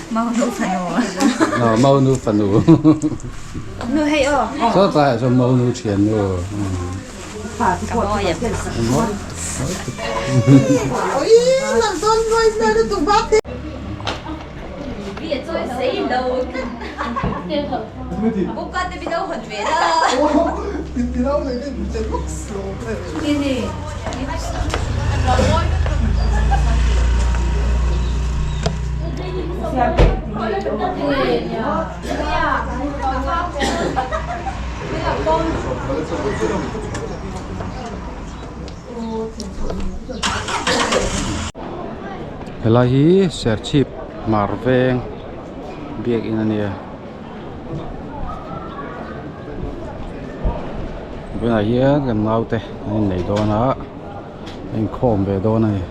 mau nấu phần nấu mau nu phần nấu nấu hay số tại số mau nu tiền nấu cảm ơn em ôi làm con coi ra nó tụt bát thế bây giờ tôi sẽ đâu bố con thì bây giờ hoàn về đó thì đâu này cái chân lúc slow cái gì Helahi serchip marveng biak inania bên này hiya gần nào thế nên này đó nó anh khom về đó này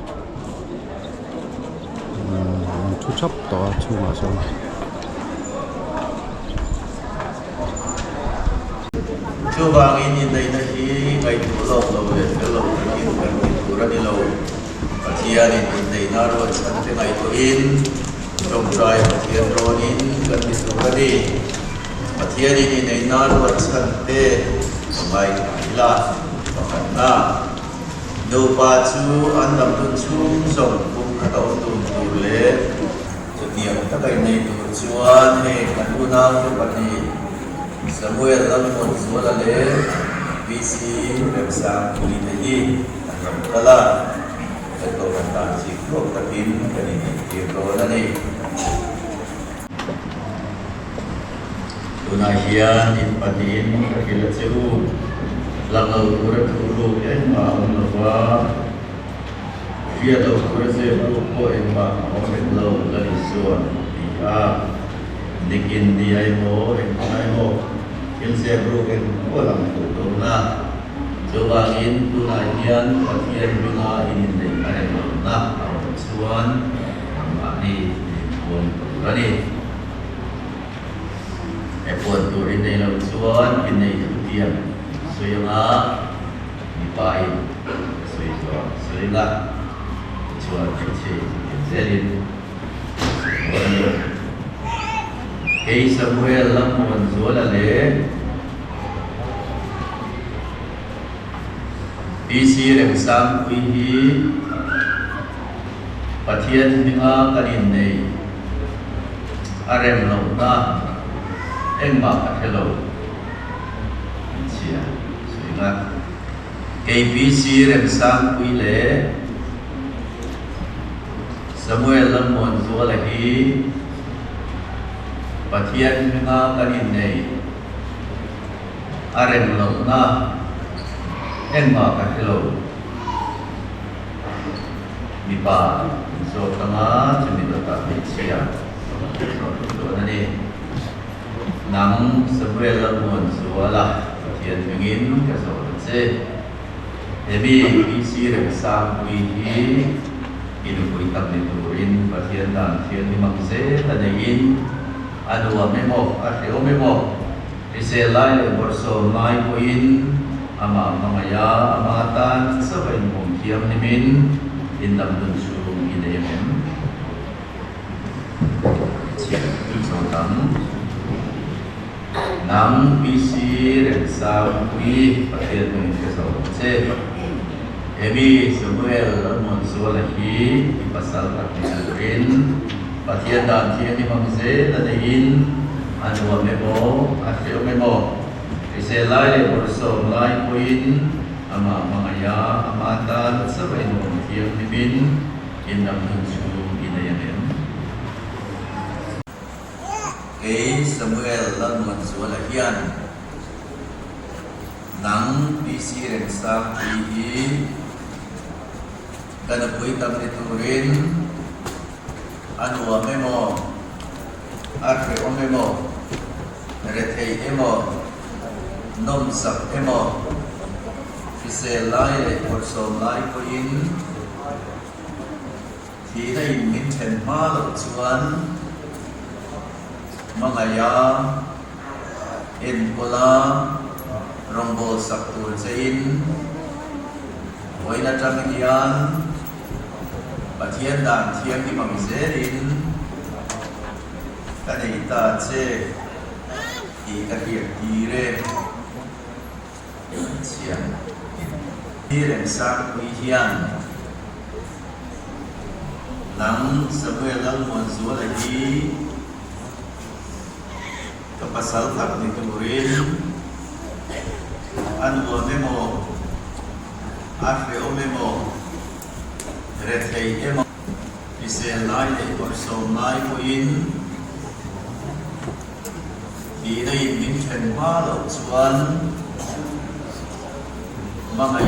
thu chấp đó thu mà xong chưa vàng in đây là chỉ ngày thủ lâu rồi cái lâu cái thủ ra đi lâu và chia in đây nó rồi sang cái ngày thủ in trong trái và chia rồi in gần đi thủ ra đi và chia in đây nó rồi sang cái ngày là và na đâu ba chú ăn làm tuần chung xong cũng cả đầu tuần tu lễ cho tiền tất cả này tu chuan này cả tu nam cho bạn này Samuel lam mon suala le visi bersa kulitegi akan kala atau kata sikro takim kani sikro nani tunahian in panin kila ceru langal kurat huru emma umlawa via do kurat ceru ko emma omelo lali suan ia nikin diai mo emma yang saya berukin orang itu na coba in tunaian pasien juga ini dengan na suan ini pun tadi pun turin dalam suan ini kemudian sehingga dipain sehingga suan kecil jadi Kay Samuel lang mo zuala le BC rem sang kuihi pathian hinga kanin nei arem lo na engma kathelo chia suinga kay BC rem sang kui le Samuel lang mo zuala hi Pathian nga kanin nei arem lo na engma kathelo mipa so tanga chimita ta chia so nani nang Samuel lamon suala pathian mingin ka so che ebi isi rem sam wi hi inu pui tam ni turin pathian dan thian ni mangse tanein Adua memo, ateo memo, iselai borso mai poin, ama mangaya amatan sabay mong kiam nimin indam dunsurung idayamem. Sotang nang isi rensa kui patir mong kesau se. Ebi Samuel lamon sualahi ipasal takdisurin. Pathian dan thian ni mangse tadain anu memo akhir memo iselai le borso lai poin ama mangaya amatan sabay no thiam nimin indam nunsu inayamem kay Samuel lam mansuala hian nang bisi rensa hi kana pui tam niturin anu memo arre memo retei emo nom sak emo iselai borso lai poin thi dai min chen ma lo chuan mangaya in pola rombol sak tur chein oina tamian Bà thiên đàn thiên thì bằng dễ đến cái này ta chê thì cái việc đi lên chiếm đi lên sang quý hiền nắng sớm về lăng muôn chúa là đi cái pasal thật thì tôi ăn vừa memo ăn về ôm memo rệt thấy em đi xe lại để còn sớm lại của in đi đây mình chuyển hóa lộ chuan mà ngày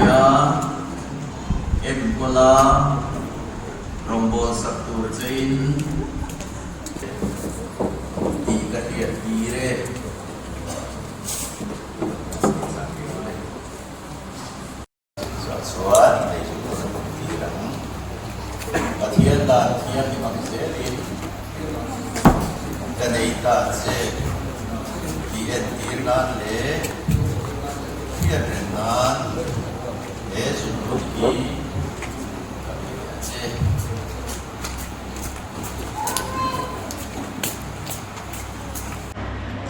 em có là rombol sắc tur chain đi cái thiệt đi re xóa thì thầy chúng tôi không đi lắm và thiên đàn thiên thì bằng dễ đi cái này ta sẽ đi ăn tiền nan lệ thiên nan lệ dùng lúc đi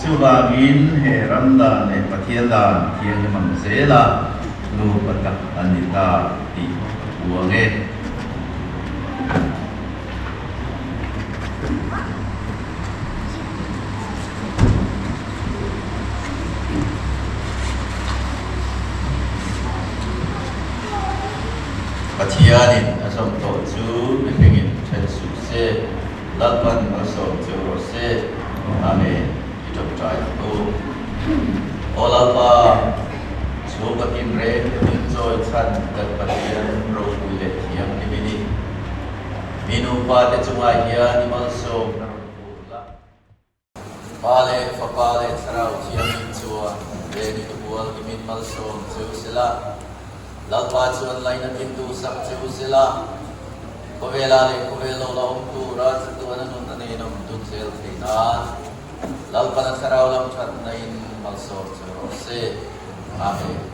chú bà nghìn hệ rắn đàn hệ bà thiên đàn thiên như bằng dễ là nụ bà tạc anh đi ta đi uống nghe bà thiên ở trong tổ chú mình hình chân sụp xe lát văn ở trong chú rổ xe Amen. Itu percaya tu. Olah pa, cuba timre, enjoy chan terpatian roh kulit yang ini. Minum pada cuma ia ni masuk. Pale, pale, serau yang incua. Beni kebual kimin masuk. Cuba sila. Lalpa cuan lain pintu sak cuba sila. Kovela le kovelo la tu rat tuan nun aninam tunsel tinan. Lalpa na sarau lam chat nain malsor se. Amen.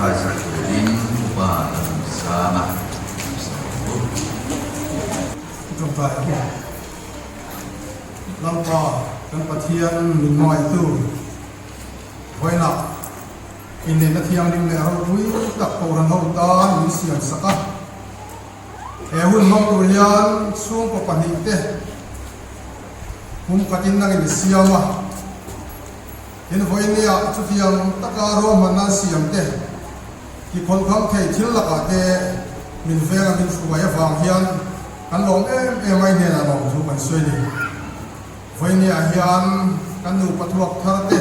khai sát tuổi đến và xa mà trong tay lâm qua trong bát thiên mình ngoài tu vậy nào in nên là thiang đi lẽ hậu quý tập cầu rằng hậu ta mình xiên sắc á hun mong tu lian xuống của bản hình thế hum katin nang in siam à in voi nia chu thiang taka ro mana siam te ki khol kham thei thil la ka te min venga min fuai awang hian kan lom em ai ne la lom thu man soi ni voi nia hian kan nu pathuak thar te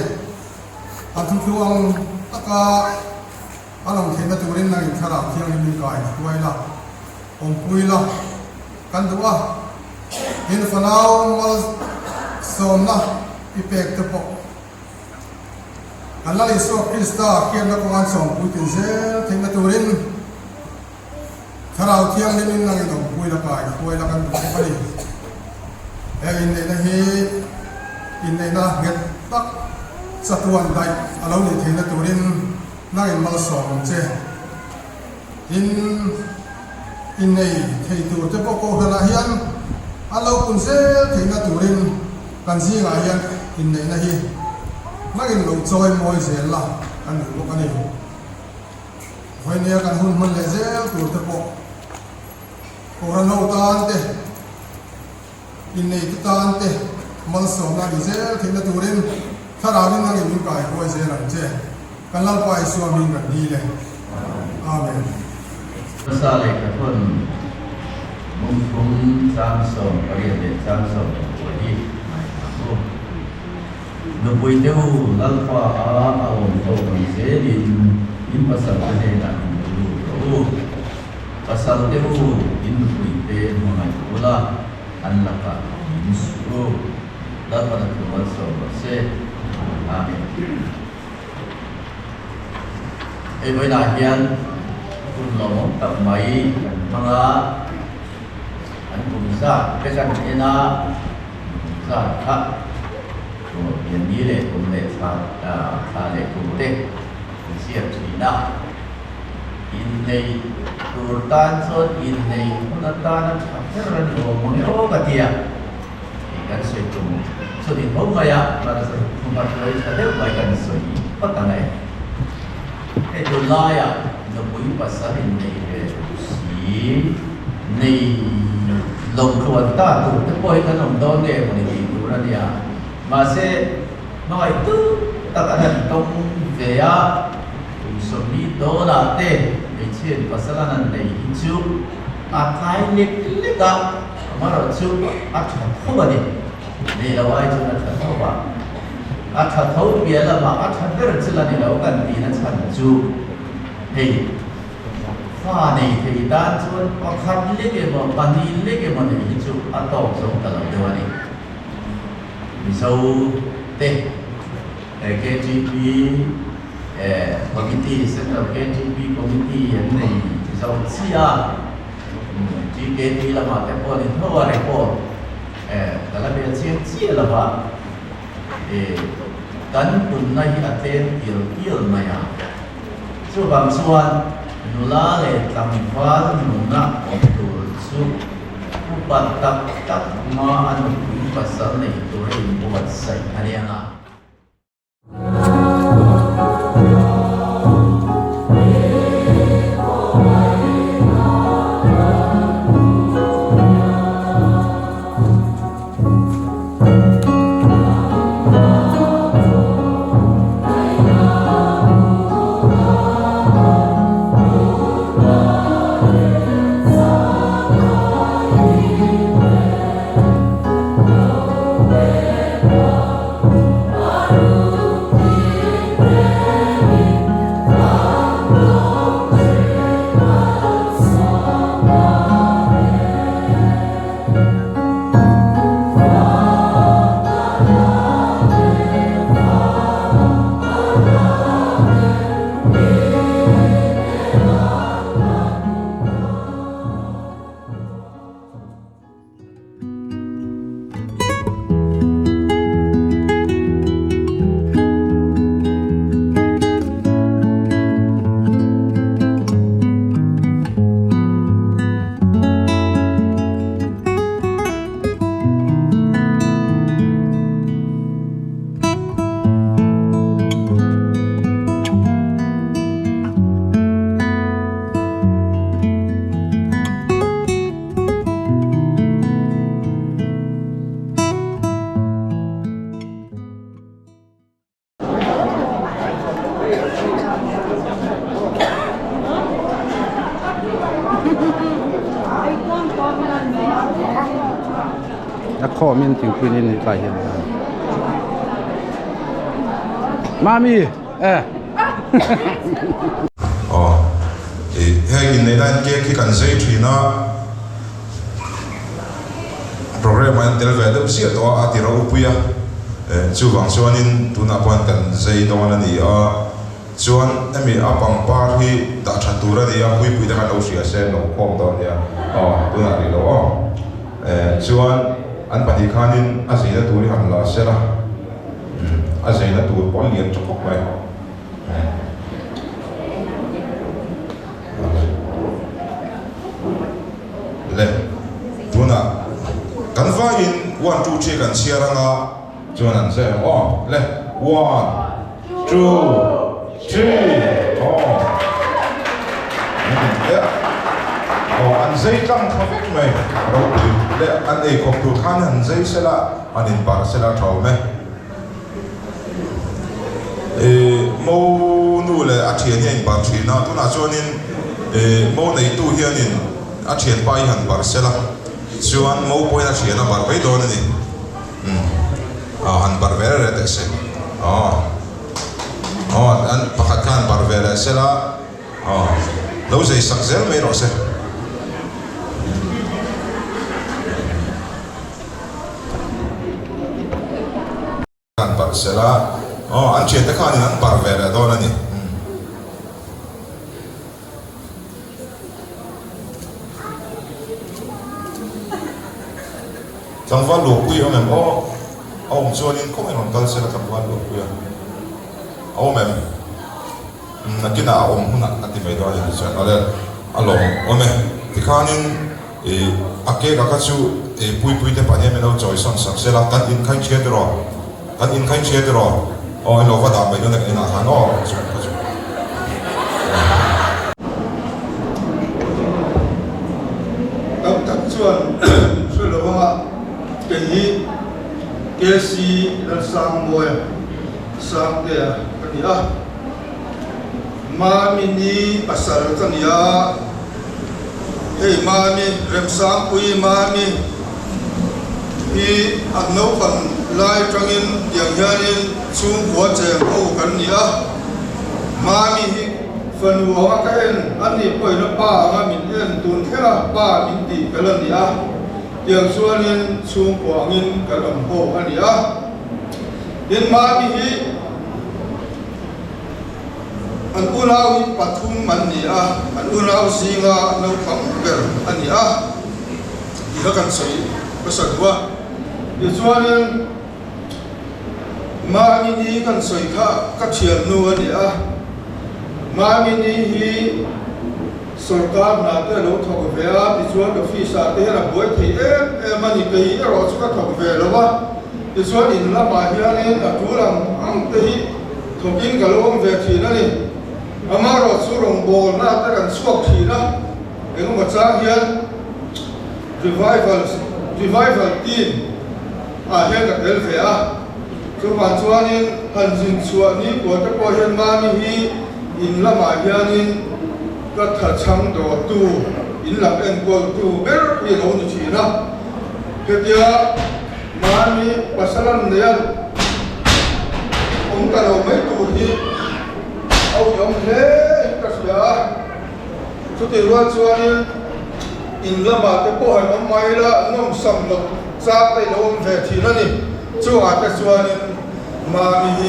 an thu thuang taka along thena turin nang in thara thiang min kai fuai la om pui la kan duwa in fanau mal som na ipek te po Allah Yesus Kristus kiam na kuan som putin zel thengna turin tharau thiang nin nang in pui la kai pui la kan po pani in na hi in na nget tak satuan dai alo ni thengna turin nang in mal som che in nei thei tur te po ko hala hian alo kun zel thengna turin kan zinga hian in nei na hi magin lo choi moi zel la kan lu kan ni voi nia kan hun man le zel tur te po ko ran ho tan te in nei tu tan te mal so na ni zel thengna turin thara rin nang in kai ko zel an che kan lal pai so min kan di le amen sa le ka thon mong thum sam som parian de sam som ko di no pui teu lalpa a om to kan se in pasal ne na lu pasal teu in pui te mangai pula an la ka in su la pa na ko so se amen e voi na hian kun lo tập mai mga an kum sa pe kan ena sa kha to yen ni le kum le sa le kum te sia chi na in nei tur tan so in nei kun ta na cha ran lo mo ne o ka tia kan soi tum so din ho ma ya ma sa kum ma loi sa de mai kan soi pa ta nai e do la ya no pui pasal in nei ve si nei lồng ruột ta tu te poi kan om don de mo ni tu ra dia ma se mai tu ta ka dan tong ve ya so mi do la te e chen pasal nan nei chu a thai lek lek ka ma ro chu a tha tho ba ni nei la wai chu na tha tho ba a tha tho bia la ma a tha der chu la ni lo kan ti na chan chu hei pha này thì ta chuan pakhat leke mo pani leke mo ni chu ato so ta lo dewani miso te KGB committee central KGB committee yan nei miso sia GKT la ma te po ni thawa re po kala be chia la ba kan pun na hi aten il maya chu bang suan nula le tamfal nuna otur su upat tak ma anu pasal nei turin buat sai hariana ถ้าข้อมีถึงปืนนี่ใส่เห็นมามีอ๋อเฮ้ยในด้านเกี่ยวกับการใช้ทีน่ะโปรแกรมมันเดลเวลเสียตัวอาทิตย์เราอุปยาจู่วังส่วนนี้ตุนอาปันกันใช้ตรงนั้นนี่ส่วนมีอาปังปาร์ที่ดัชตัวนี้คุยคุยกันเราเสียเส้นเราคอมตอนนี้ตุนอาทิตย์เราส่วนอันปฏิคานินอาศัยตัวนี้หันลาเสละอาศัยตัวปอนเลียนจุกไปเลยตัวน่ะกันว่าอินวันจูเชกันเชียร์งาจวนนั้นเสียเลยone two threeอันใจตั้งทวิกไหมเราเลยอันเอกของตัวข้างอันใจเสละอันอินปาร์เสละเท่าไหมมูนู่เลยอาเทียนยังปาร์ทีน่าตัวน่ะจวนนี้มูในตู้เฮียนินอาเทียนไปหันปาร์เสละส่วนมูปอยอาเทียนน่ะปาร์ไปโดนนี่หันปาร์เวอร์เรตเซ่อันพักกันปาร์เวอร์เสละเราจะสักเซลไม่รู้เซ่กันปาร์เสละอันเชียร์ตะการนั้นปาร์เวอร์โดนนี่จังหวะลูกคุยเอาแม่เอาส่วนนี้ก็ไม่หนุนกันเสียจังหวะลูกคุยเอาแม่นักกินเอาหุ่นนักที่ไม่ได้ส่วนอะไรอารมณ์เอาแม่ที่ข้านี้อาเกะก็ชูปุยเตปะเนี่ยไม่เราจอยสังเสียละกันอินขันเชียร์ตลอดกันอินขันเชียร์ตลอดเราก็ดามไปด้วยในอาหารกับส่วนเราว่าเกี่ยเกษีและสร้างมวยสร้างเดียกันยามามินีปัสสาวะกันยาเฮ้มามีเริ่มสร้างปุยมามีที่อันนู้นไล่จังอินอย่างยันชุ่มหัวใจเอากันยามามีฝันหัวกันอันนี้ป่วยแล้วป้ามามินเอ็นตุนแค่ป้ามินตีกันยาอย่างส่วนนี้ชุ่มหัวงินกันลำโพอันนี้ยินมามีอันอุณาวิปัทุมมันนี่อันอุณาวิสิงาโนคัมเบอร์อันนี้ที่เขากันใส่ภาษาว่าอย่างส่วนนี้มามีนี่กันใส่ข้ากัจเชียนนัวนี่มามีนี่ฮีสุรการนาเตโลทอกเวียที่ส่วนกับฟิสาเตระบวยที่มันนี่ก็ฮีเราสุขทอกเวียแล้วว่าที่ส่วนอินละมาฮีนี่นักจุลังอังเตฮีทอกินกับลงเวทีนั่นนี่อามาเราสุรงโบนาเตกันสวกทีนะเอ็งมาจ้างเฮียน revival team เฮียนกับเอลเฟียส่วนส่วนนี้หันสินส่วนนี้ปวดจะปวดเห็นมามีฮีอินละมาฮีนี่ก็ถ้าช่างตัวตู้อินหลังเอ็นกอลตู้เบอร์ยี่เราหนุ่ยนะเฮียมามีภาษาลันเดียนองค์การเราไม่ตู้ที่เอาอย่างเล่ก็เสียสุดที่ว่าส่วนนี้อินละมาจะปวดน้ำไม่ละน้องสำลักจากในโรงเวทีนั่นนี่ช่วงอาจจะส่วนนี้มามี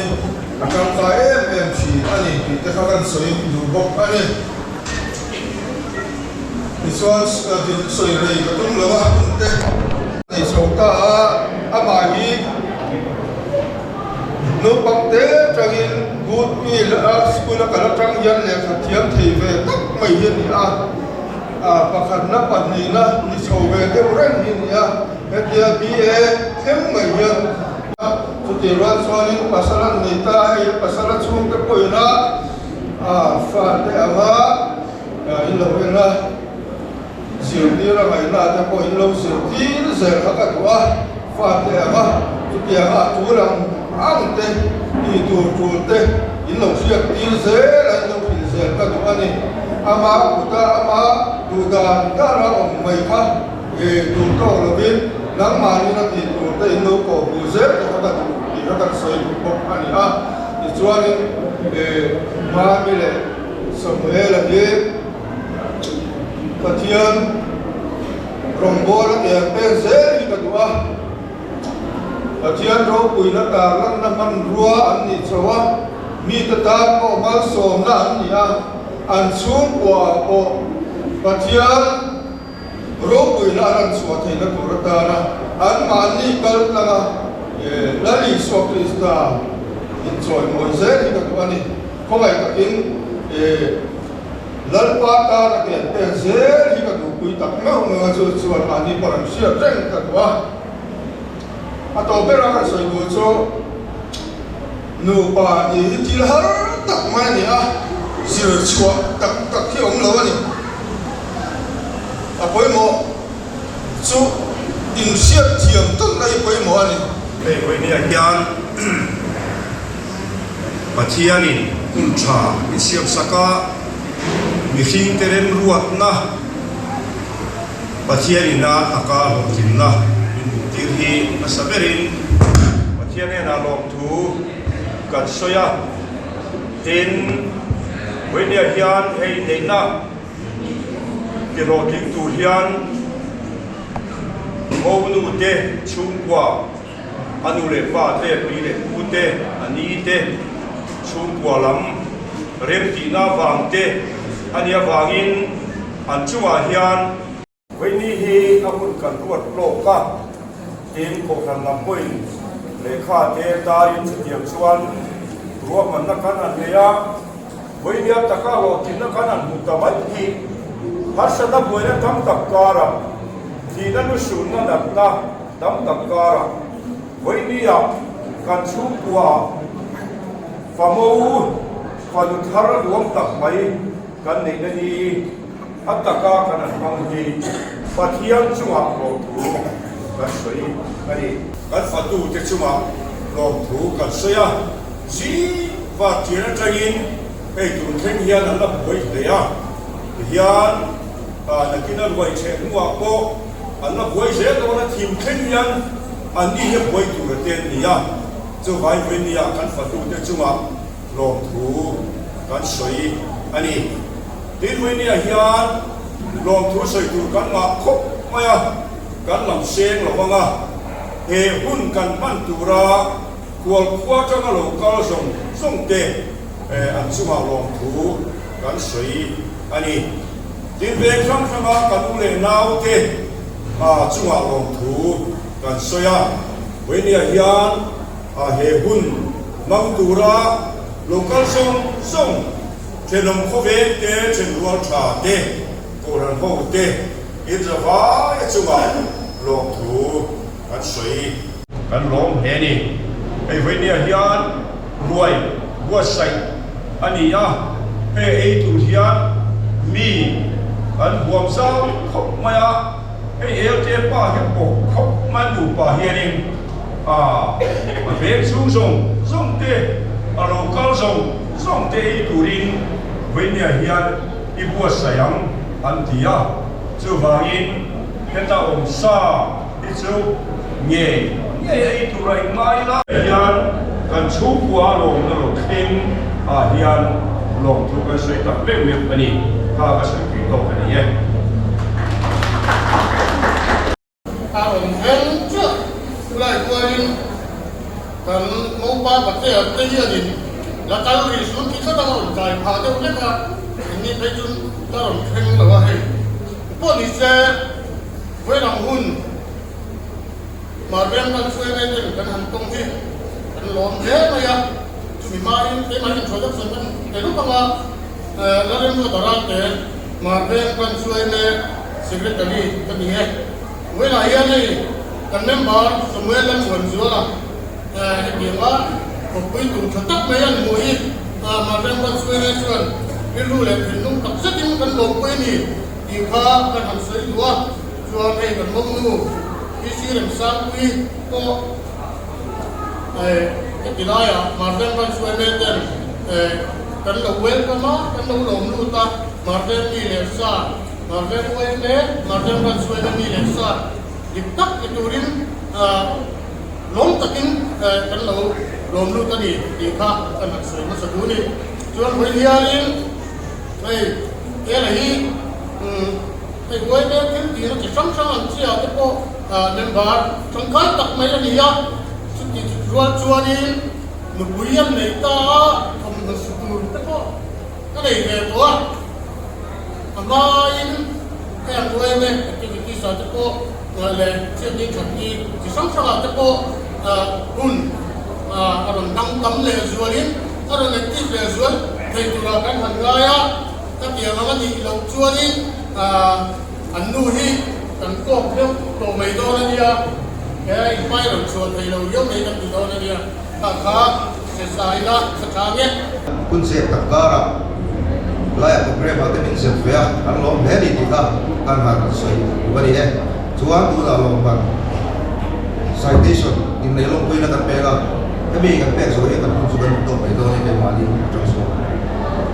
การขายMMCอันนี้ที่เขากันสวยดูบอกอันนี้ที่ส่วนที่สวยเลยก็ต้องระวังแต่ในสงฆ์อามาฮีนุปังเตจังอินกูดมีสกุลกระจังยันเล็กเทียมทีเวตักไม่เห็นประคันนับปันนี้นะนิชาวเวเดวเรนหินเฮเดียบีเทมไม่เห็นสุดที่รันส่วนนี้ภาษาลันนิตาให้ภาษาลันชุ่มตะกุยนะฟาดเดอามาอินโลเวนะเสียดีละไม่น่าจะกุยโลเสียดีเสียหักตัวฟาดเดอามาสุดที่ตัวลังอันเตอีตัวเตอินโลเสียดีเสียแล้วอินโลผิดเสียก็ตัวนี้อามาอุตาอามาดูดานการเราไม่ค่ะดูโตระบิน nang mani na ti tu te ino ko buzer ko ta ti ka soi ko ani a ti chuan ma bile Samuel age Pathian rombol ke penzel ka dua Pathian ro puina ta lan na man rua an ni chawa mi ta ta ko mal som na an ni a an chung kwa ko Pathian ro puina ran suwa thei na tur ta na an man ni kal langa lali so krista in choi moise ni ka tu ani ko ngai ta in lalpa ta na ke penzel hi ka tu pui tak na nga chu chuan ani param sia reng ka wa ato bera ka soi go cho nu pa ni til har tak ma ni a sir chua tak ki ong lo ni a poi mo chu in sia thiam tak nai poi mo ani poi ni a hian Pathianin ultra isiam saka mi hing terem ruat na Pathianin na taka longtin na tirhi asaberin Pathianin na long thu kat soya tin wenia hian hei neina tiroting tu hian monu te chungwa anule pa te pile ute ani te chungwa lam remti na wangte ania wangin an chunga hian weini hi amun kan ruat loka tin ko kan lam poin lekha te tarin chutiam chuan ruwa man na kan an leya weini taka lo tin na kan an mutamai hi harsana boina tam takkara tina nu sunna natna tam takkara weini ya kan chungwa famou fanu thar luam tak mai kan nei na ni ataka kan ang hi Pathian chunga lo thu kan soi ani kan fatu te chunga lo thu kan soya si va tira tagin ei tu theng hian an la boi le ya hian na kinan wai che nuwa ko an la boi je ko na thim theng hian an ni he boi tu re ten ni ya chu vai ven ni ya kan fatu te chunga lo thu kan soi ani tin wen ni hian long thu soi tu kan ma khop maya kan lam seng lo wanga he hun kan man tu ra kual kwa changa lo kal song te an chuma long thu kan soi ani tin ve kham khama kan ule nau te chuma long thu kan soya wen ni hian he hun mang tu ra local song chenam khove te chen rual tha te koran ho te izava ya chunga long thu kan soi kan long he ni ei ve ni hian ruai bua sai ani ya ei tu hian mi kan buam sao khop maya ei te pa he ko khop man du pa hianin ma ve song te alo kal song te turin wenia hian ibua sayang antia chu wangin heta om sa ichu nge turai mai la hian kan chu kwa long na lo khin hian long thu kan sei tak le me ani ka sai ki to ani ye om hen chu lai quain kan mo ba ba te ni la kal ri sun ki khata ron kai pha de le ka ni pe chun ta ron kheng la wa he po ni se we na hun ma rem kan suy ne de kan han tong hi kan lom he ma ya chu mi ma in te ma in chho da san kan te lu ka ma la rem ko dara te ma rem kan suy ne secretary kan ni he we na ya ni kan member Samuel lan wan zuala dia ma pui tu tetap mayan mui macam kan suara suan ilu le pinung tak sedih kan pui ni jika kan hamsai dua suan kan mengu isi rem sangui to kita ya macam kan suara kan lawel kama kan lom luta macam ni le sa macam wei le macam kan suara ni le sa dịp tắc cái tù đến lom takin kan lo lom lu tani ti kha kan soi ma sa du ni chuan hoi hialin ei ke la hi ei goi de kin ti no chi sam sam an chia te ko member trong khai tak mai ani ya chu ti chuanin nu buian nei ta thom na su tu te ko ka nei ve to amain em goi me activity sa te ko le chia ni chot ni chi sam sam te ko hun aron dang tam le zualin aron active le zual thei tu ra kan han ga ya ta pia ma ni lo chuanin an nu hi kan ko pheu to mai do na dia ke ai pai ro chuan thei lo yo mai kan do na dia ta kha se sai la sa kha nge kun se takara lai program ate min se fya an lo me di ta kan ha soi bari he chuan tu la lo ban citation in nei lo pui na kan pe la ke mi kan pe so he kan su kan to mai do ni ke ma di trong so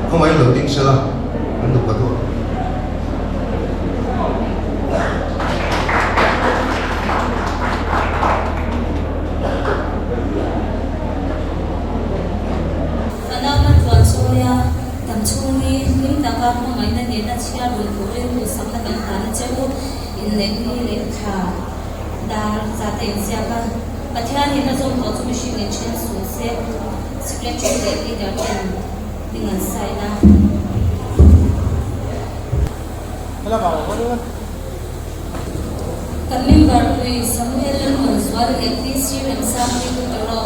ko mai lo ding se la an du pa to chia đôi của em của sống là cần tán châu in lấy đi lấy thả đa giá tiền xeกันประเทศนี้น่าจะมีความชุ่มชื้นเช่นสุดเสียสเปรย์ช่วยเด็กที่เดียวกันดึงเงินใส่นะกันมิมบาร์วีสมัยเรื่องมันสวรรค์เอกที่ซีเรียนสามที่ตัวเรา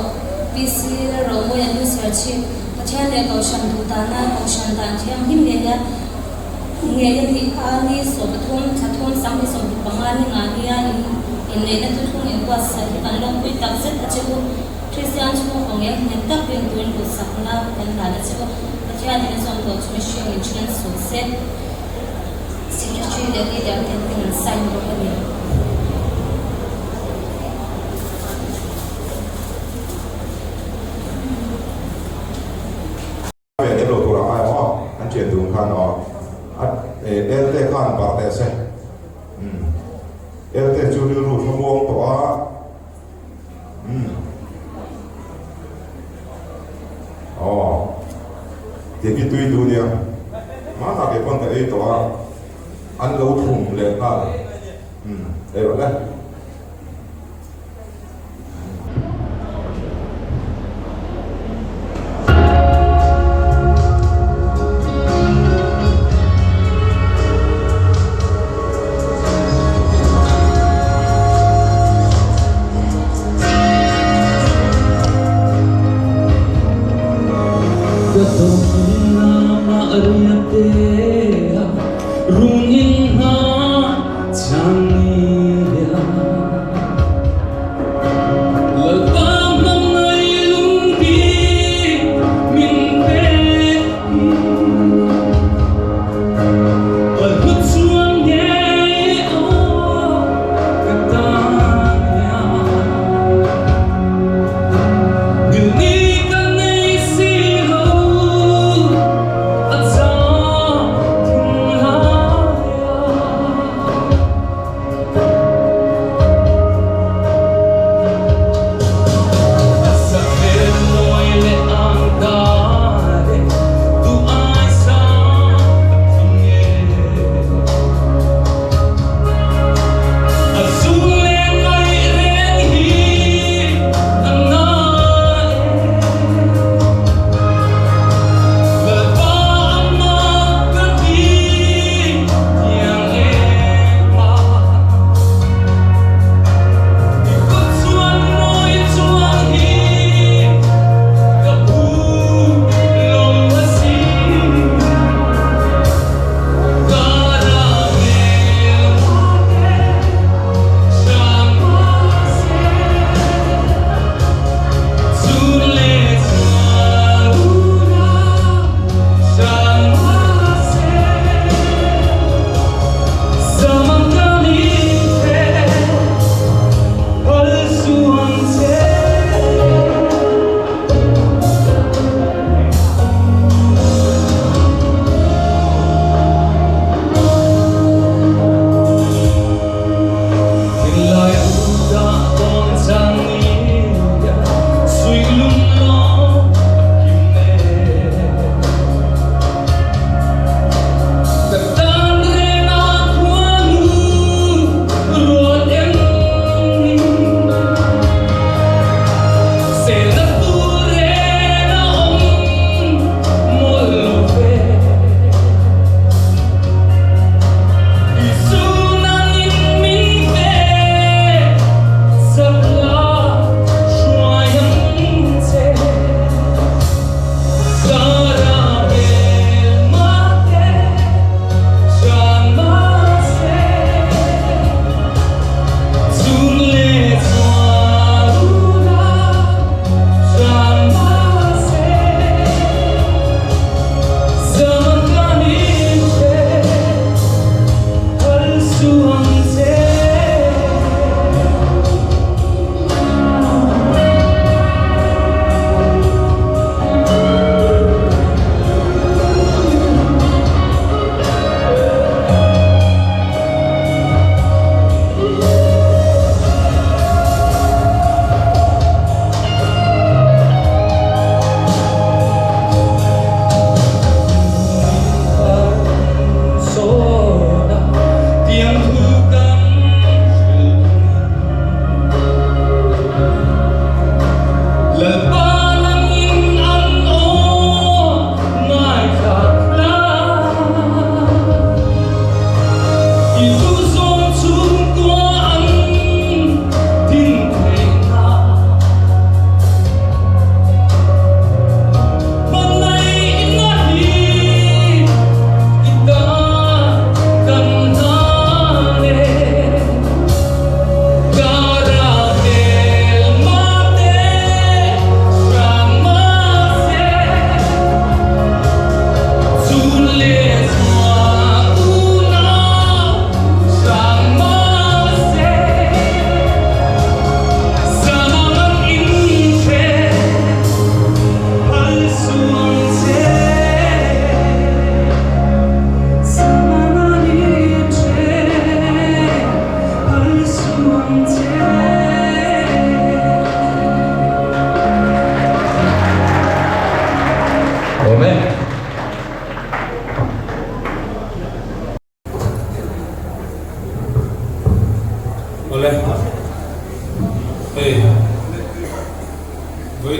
พิเศษเราไม่ยันดูเสียชีประเทศนี้เขาชันดูตาหน้าเขาชันตาที่ยังหิมเนี่ยเงี้ยที่อันนี้สมทุนชัดทุนสังที่สมทุนประมาณนี้งานนี้อินเดียนั่นทุกคนว่าใส่กันลงไปตัดเส้นอาชีพคริสเตียนชั่วของเงี้ยเนี่ยตัดเป็นตัวเองก็สักน่าเป็นหลายอาชีพประเทศนี้ส่วนตัวช่วยช่วยช่วยสุดเส้นสิ่งที่ช่วยเด็กที่เด็กเป็นสิ่งใส่ลงไปเนี่ยเดี๋ยวเราตัวเราไอ้อ๋ออันเชียนดูขันอ๋อเอลเต้ขันปาร์เตเซ่เอลเต้จูนิรูทวงตัวอ๋อเดี๋ยวพี่ตุยดูเนี่ยมาถ้าเกิดคนแต่ไอ้ตัวอันเราทุ่มเลยก็เดี๋ยวเลย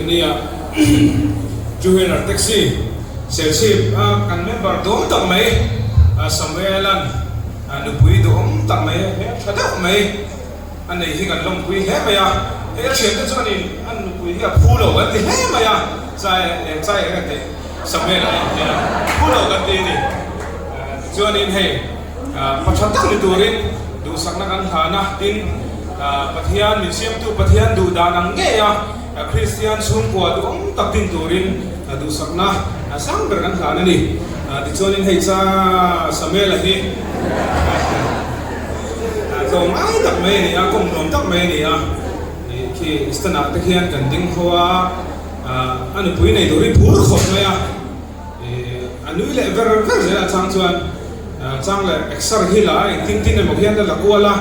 nia juhinar taxi selship kan member dom tak mai Samuelan nupui dom tak mai thada mai anei hi kan long pui he maya e chen te chani an nupui hi phulo kan ti he maya chai kan te Samuelan phulo kan ti ni chuanin hei pachhatak ni turin du sakna kan thana tin pathian min siam tu pathian du danang nge ya Christian sum ko dom tak tin turin du sakna sang ber kan thana ni ti chuanin hei cha Samuelan hi dom ai tak mai ni kom dom tak mai ni khi istana te khian kan ding hoa anu pui nei turin phur khop na ya anui le ver le chang chuan chang le exer hi la ting ting mo hian la kuala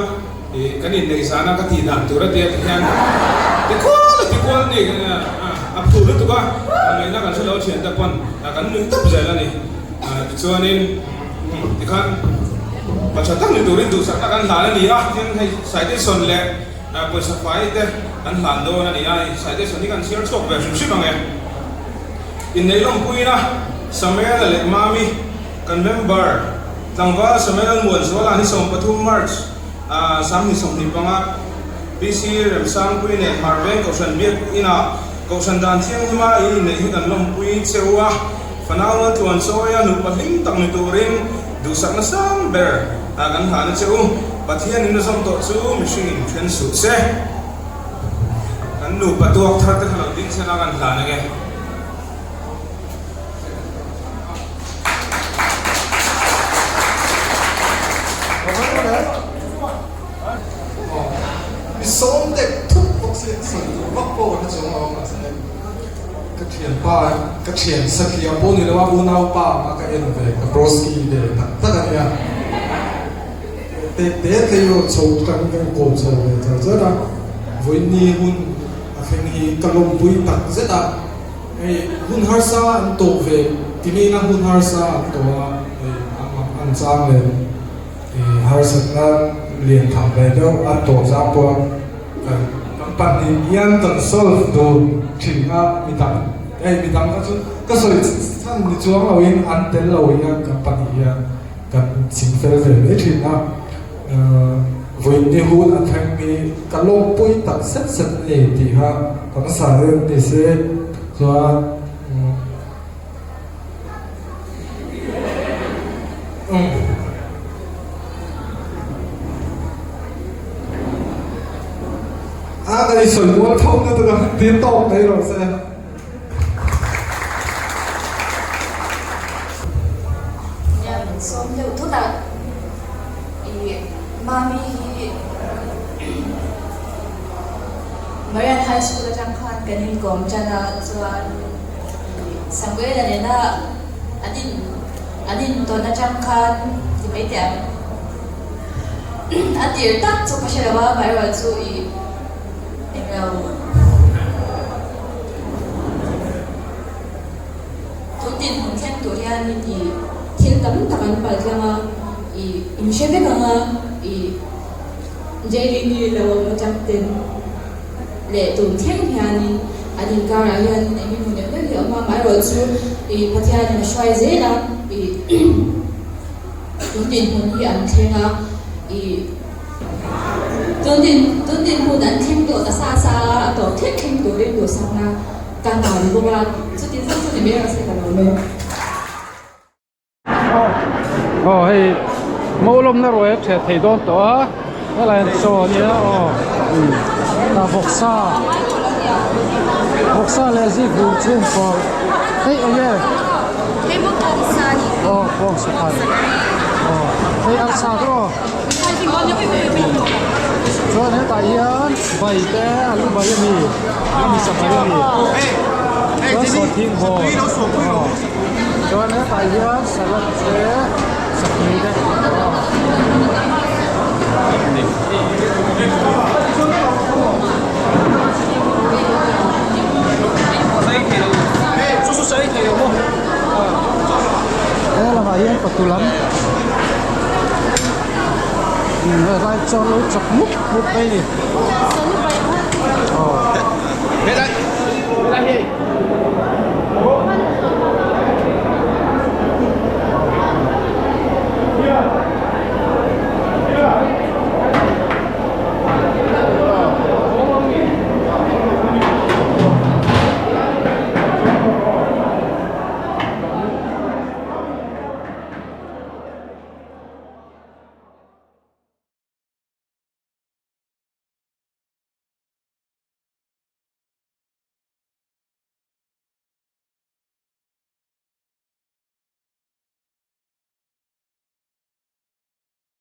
kan in nei sana ka ti dan tur te hian te kwal ni ap tu tu ka mai na kan so lo chen ta pon kan nu tap ja la ni chuanin ti khan pachhatak ni turin du sakna kan hlan ani hian hei citation le poisa fai te kan hlan do na ni citation ni kan share chok ve shim ange in nei long puina Samuel le mami kan member tangwa Samuel muan so la ni som pathum march sam ni som ni panga BC remsang pui ne harben kausan biak ina kausan dan thiang hima nei hi kan long pui chewa fanawa tuan soya nu pathing tang ni turin du sakna sam ber kan hana cheu pathian in som to chu mishing chen su se kan nu patuak thar te khalo ding se na kan hana ge som tek thuk bok se sun bok po na chung aw ma se ka thian pa ka thian sakhi a po ni lawa bu nau pa ma ka en ve ka broski de ta ka ya te ke yo chou kan ko chou ve cha da voi ni hun a kheng hi ka lom pui tak zeta ei hun har sa an to ve ti me na hun har sa to an chang le har sa na liền thẳng về đâu ăn tổ ra qua bạn thì yên tận sâu đồ chỉ nga mi tặng mi tặng cái số sang mi chuang lâu yên ăn đến lâu yên các bạn thì các chính phải về đấy thì nga với đi hút ăn thành mi cái lô bui tặng rất này thì ha còn sản lượng thì sẽ rồi cái sợi mua thông nó từ tiến tông đấy rồi xe nhà mình sống nhiều thứ nào mami Marian High School trang khan cái này gồm cho nó cho sang cái này là anh tôi nó trang khan thì mấy điểm anh điều tắt cho cái gì đó mà rồi chú ý tôi tin hồn khen tuổi anh thì thiên tấm tập anh phải làm in sẽ biết rằng dây đi là một trăm tiền lệ tuổi thiên thì anh cao là anh muốn nhận biết hiểu mà mãi rồi chú phát hiện là xoay dễ lắm tôi tin hồn thì anh thiên tôi tin hồn anh thiên độ ta xa xa tổ thiết thiên độ đến độ sang na càng nào đi qua tôi tin rất là biết là sẽ là rồi hay mẫu lông nó rồi sẽ thấy đó đó nó là số nhé là vọc xa là gì cũng chung vào hey anh em hey vọc xa đi vọc xa hey ăn xa đó cho nên tại yên vậy té lúc bây giờ mình sắp bây giờ mình có số thiên hồ cho nên tại yên sẽ là sắp bây giờ đây là bài yên Phật lắm lại cho lối chọc múc đây này